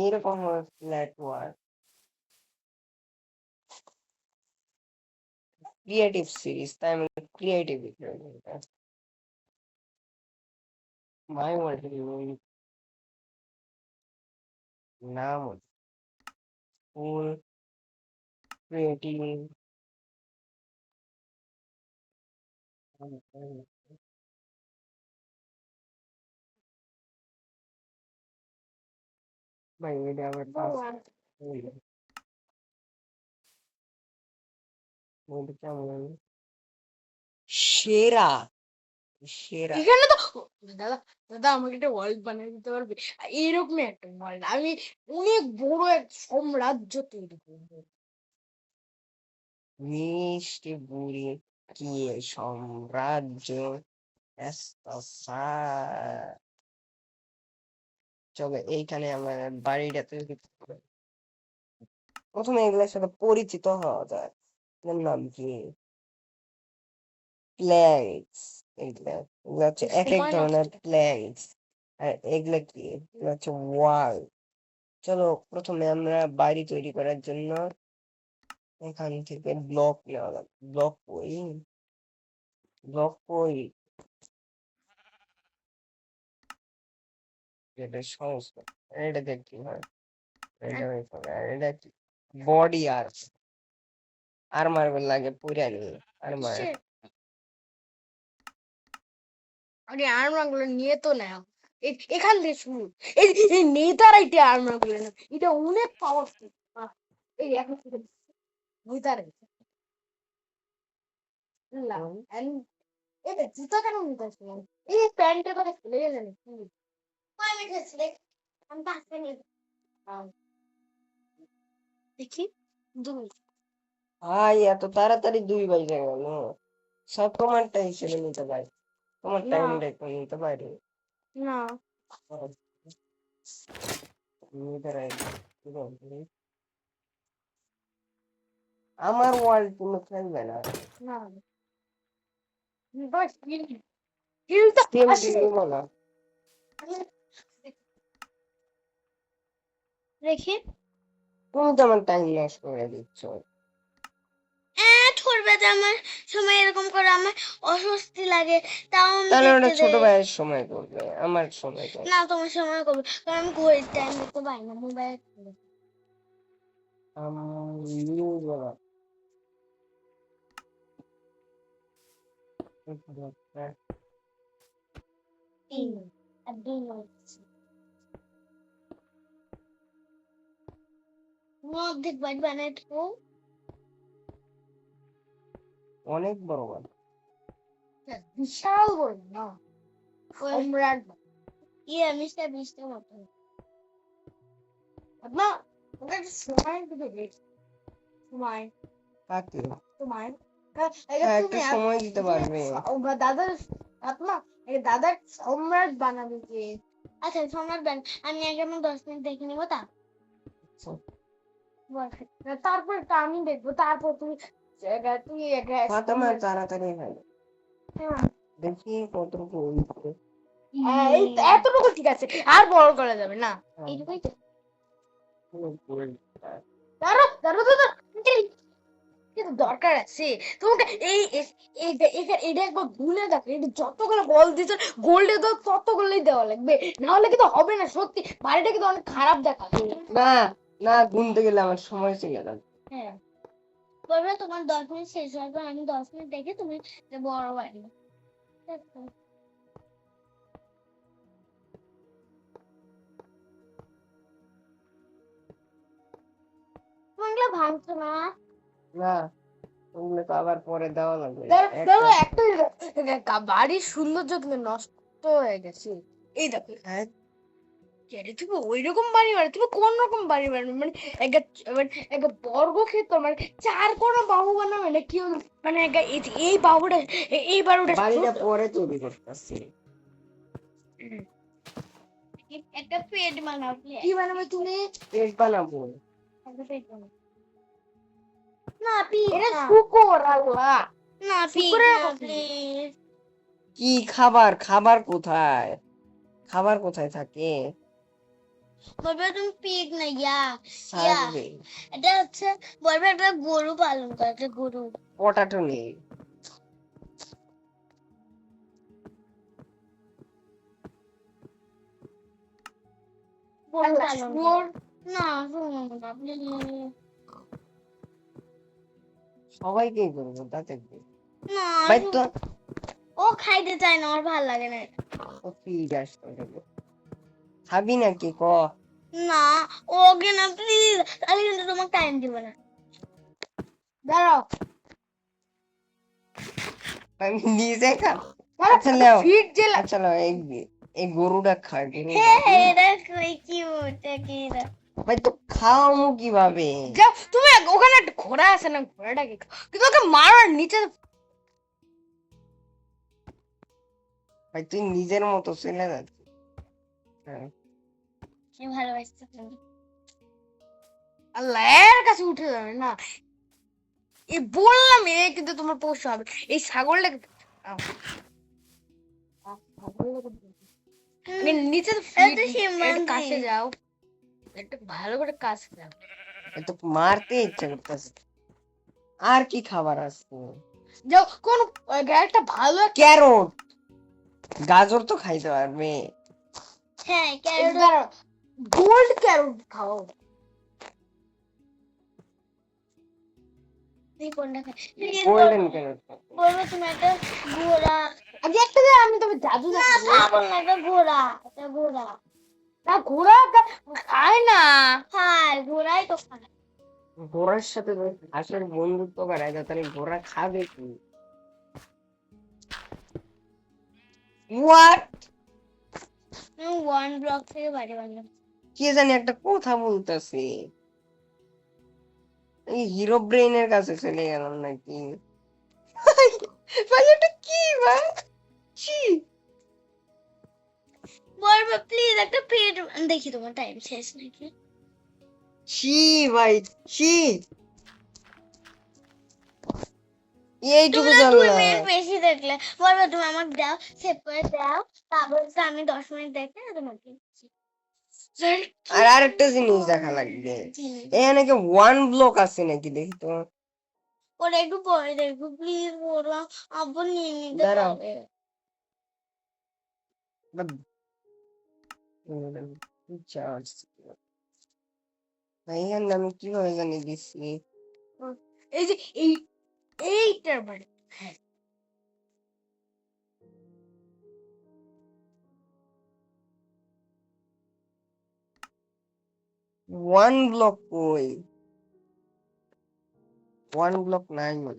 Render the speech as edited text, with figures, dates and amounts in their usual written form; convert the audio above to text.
এরকম flat work creative series, তাই আমি ক্রিয়েটিভ মাই ওয়ার্ল্ড নাম ফুল ক্রিয়েটিভ ভাই এটা আবার কেমন সেরা সেরা এখানে তো দাদা দাদা আমাকে একটা ওয়ার্ল্ড বানিয়ে দিতে পারবে? এরকমই একটা ওয়ার্ল্ড আমি অনেক বড় এক সাম্রাজ্য তৈরি করবো। মিষ্টি বুড়ি কি সাম্রাজ্য চলো এইখানে আমার বাড়িটা তৈরি করতে হবে। প্রথমে এগুলোর সাথে পরিচিত হওয়া যায়। এর নাম কি? প্ল্যাঙ্কস। এগুলা এগুলা হচ্ছে এক এক সময় ধরনের নষ্ট। প্ল্যাঙ্কস। আর এগুলা কি? এগুলা হচ্ছে ওয়াল। চলো প্রথমে আমরা বাড়ি তৈরি করার জন্য এখান থেকে ব্লক নেওয়া যাবে। ব্লক কই এটা সহজ না। এটা দেখ কি হয়। এটা এটা কি বডি আর মার্বেল লাগে পুরানি আর্মার। কিসের? আরে আর্মার গুলো নিয়ে তো নাও। এখান থেকে শুরু। এই এই নেতারাইটে আর্মার গুলো না, এটা অনেক পাওয়ারফুল। এই এখন থেকে নেতারাই এটা জুতা কেন নিতে আসলাম? এই প্যান্টটা করে খুলে গেছে নাকি? কয় মিনিট হচ্ছে দেখ, আমি 5 মিনিট। দেখি 2 মিনিট। ভাই এত তাড়াতাড়ি 2 বাজে গেল। সব তোমারটা হিসেবে নিতে পারি, তোমার না টাইমটা একটু নিতে পারি। না নিতে পারি। কি বলবি? আমার ওয়ার্ল্ড তুমি খেলবে না। না বাস হিল তো স্টিম আসে। দিব না। দেখি তুমি তো আমার টাইম লস করে দিচ্ছ। করবে যে আমার সময় এরকম করে আমার অস্বস্তি লাগে, তাও আমি তাহলে ওটা দেখতে ছোট দেই। ভাইয়ের সময় করবে, আমার সময় করবে। না তোমার সময় করবে, কারণ আমি ঘড়ির টাইম দেখতে পাই না, মোবাইল। নিউজ বলা। অর্ধেক বাড়ি বানাই তো। অনেক বড় বড়। বিশাল বড় না, সম্রাট মিস্টার বিস্টের মতো না। ওটা একটা সময় দিতে বেশ সময় কাকে? তোমার হ্যাঁ তুমি একটু সময় দিতে পারবে। দাদার আপনার দাদার সম্রাট বানাবে যে। আচ্ছা সম্রাট বান, আমি আগে আমার 10 মিনিট দেখে নেবো তা তারপর তো আমি দেখবো, তারপর তুমি তুই ফাতেমা তাড়াতাড়ি হয়, দেখি কতটুকু হইছে। এই এতটুকু ঠিক আছে, আর বড় করা যাবে না। এইটুকুই তো। দাঁড়ো দাঁড়ো দাঁড়ো, কিন্তু দরকার আছে তোমাকে এই এটা একবার গুনে দেখো, এটা যতগুলো বল দিচ্ছে গোল্ডে তো ততগুলোই দেওয়া লাগবে, না হলে কিন্তু হবে না। সত্যি বাড়িটা কিন্তু অনেক খারাপ দেখা। না না, গুনতে গেলে আমার সময় চলে যাবে। হ্যাঁ বলবে তোমার 10 মিনিট শেষ হওয়ার পর আমি 10 মিনিট দেখে তুমি বড় বাড়ি। তোমাগুলো ভাঙছো না? না, ওগুলো তো আবার পরে দেওয়া লাগবে। ধরো একটা বাড়ির সৌন্দর্য কিন্তু নষ্ট হয়ে গেছে। এই দেখো হ্যাঁ তুমি ওই রকম বাড়ি বানাবে, তুমি কোন রকম বাড়ি বানাবে? মানে একটা মানে একটা বর্গক্ষেত্র মানে 4 কোণা বাহু বানাবে না কি? মানে এই বাহুটা এই বাহুটা বাড়িটা পরে তৈরি করতেছি। একটা পেট বানাবে। কি বানাবে তুমি? পেট বানাবো। একটা পেট বানাবে না এটা শুকর আল্লাহ না, শুকরের প্লিজ। কি খাবার? খাবার কোথায়? খাবার কোথায় থাকে? বলবে তুমি পিগ না ইয়া সার্ভে এটা হচ্ছে বলবে একটা গরু পালন করে একটা গরু পটাটো নেই। গরু পালন করে। না শুনুন না প্লিজ সবাইকেই করবো তাতে কি? না ভাই তো ও খাইতে চায় না আমার ভালো লাগে না এটা। ও ফিড আসতে হবে। খাবি নাকি ক? না ওকে না প্লিজ তাহলে কিন্তু তোমাকে টাইম দিব না দাঁড়াও আমি নিজে খাব। আচ্ছা লেও, ফিট যে আচ্ছা লেও, এই গরুটা খায় এটা কই কিউট কি ভাই তো খাওয়ামু কিভাবে? যাও তুমি ওখানে একটা ঘোড়া আছে না ঘোড়াটাকে খাও। কিন্তু ওকে মারো আর নিচে ভাই তুই নিজের মতো চলে যাচ্ছিস। হ্যাঁ। কি ভালোবাসতে তুমি আল্লাহ এর কাছে উঠে যাবে না এই বললাম এ কিন্তু তোমার পোষ্য হবে এই ছাগলটাকে আও, আগে নিচে তো feed, একটু কাছে যাও একটু ভালো করে কাছে যাও এ তো মারতে ইচ্ছা করতেছে। আর কি খাবার আছে? যাও কোন একটা ভালো ক্যারট, গাজর তো খাইতে পারবে। হ্যাঁ ক্যারট গোল্ড ক্যারট খাও তুই কোনটা খাই গোল্ডেন ক্যারট। বলবো তুমি একটা ঘোড়া আগে একটা দে আমি তবে জাদু দেখাবো না একটা ঘোড়া একটা ঘোড়া না ঘোড়া খায় না খায় ঘোড়াই তো খায় ঘোড়ার সাথে তো হাঁসের বন্ধুত্ব করায় না, তাহলে ঘোড়া খাবে কি? হোয়াট? ওয়ান ব্লক থেকে বাড়ি বানলাম কে জানি একটা কথা বলতেছে। এই হিরো ব্রেইনের কাছে চলে গেলাম নাকি? ভাই এটা কি ভাই? ছি! বলবো প্লিজ একটা পেট দেখি তোমার টাইম শেষ নাকি ছি ভাই, ছি! এইটুকু তুমি তো জানলা। 2 মিনিট বেশি দেখলে বলবো তুমি আমাকে দাও সেভ করে দাও তারপর হচ্ছে আমি 10 মিনিট দেখে তোমাকে দিচ্ছি। আর আরেকটা জিনিস দেখা লাগবে, এখানে কি ওয়ান ব্লক আছে নাকি দেখি তো। ওরা একটু পরে দেখবো প্লিজ ওরা আবার নিয়ে নিতে দাঁড়াও। পারে চার্জ এখানে আমি কিভাবে জানি দিচ্ছি? এই যে এইটার বাড়ি হ্যাঁ ওয়ান ব্লক কই? ওয়ান ব্লক নাই মনে হয়।